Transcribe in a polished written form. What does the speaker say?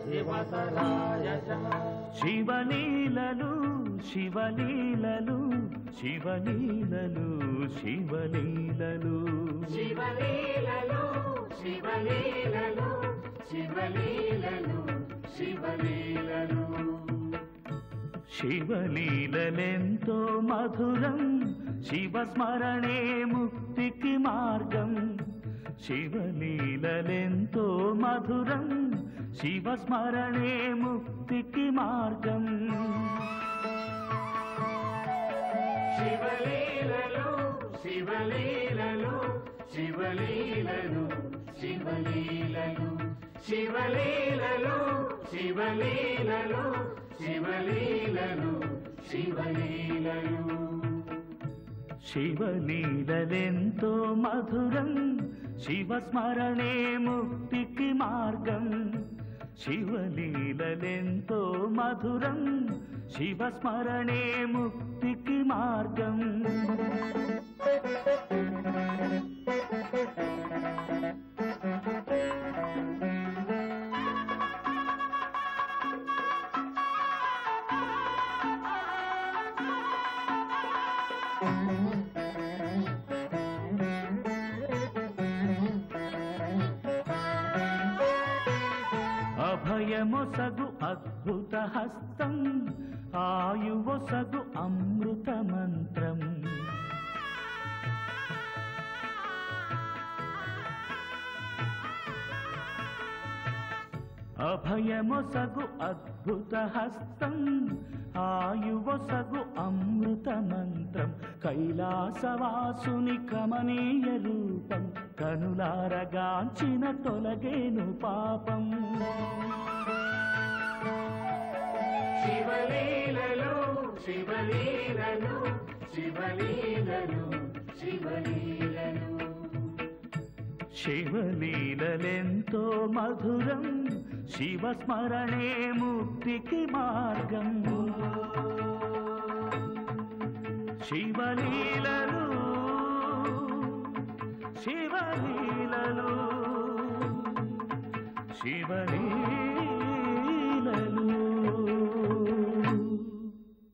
శివతరాయ శివలీలలు శివలీలలు శివలీలలు శివలీలలు శివలీలలు శివలీలలు శివలీలలు శివలీలలు శివలీలలెంతో మధురం శివస్మరణే ముక్తికి మార్గం శివలీలలెంతో మధురం శివస్మరణే ముక్తికి మార్గం శివలీలలు శివలీలలు శివలీలలు శివలీలలు శివలీలలు శివలీలలు శివలీలలు శివలీలలు శివలీలలెంతో మధురం శివస్మరణే ముక్తికి మార్గం శివలీలలెంతో మధురం శివస్మరణే ముక్తికి మార్గం అభయమొసగు అద్భుత హస్తం ఆయువొసగు అమృత మంత్రం అభయమొసగు అద్భుత హస్తం ఆయువొసగు అమృత మంత్రం కైలాసవాసుని కమనీయ రూపం కనులారగాంచిన తొలగేను పాపం శివలీలలు శివలీలలు శివలీలలు శివలీలలు శివలీలలెంతో మధురం శివస్మరణే ముక్తికి మార్గం శివలీలలు శివలీలలు శివలీలలు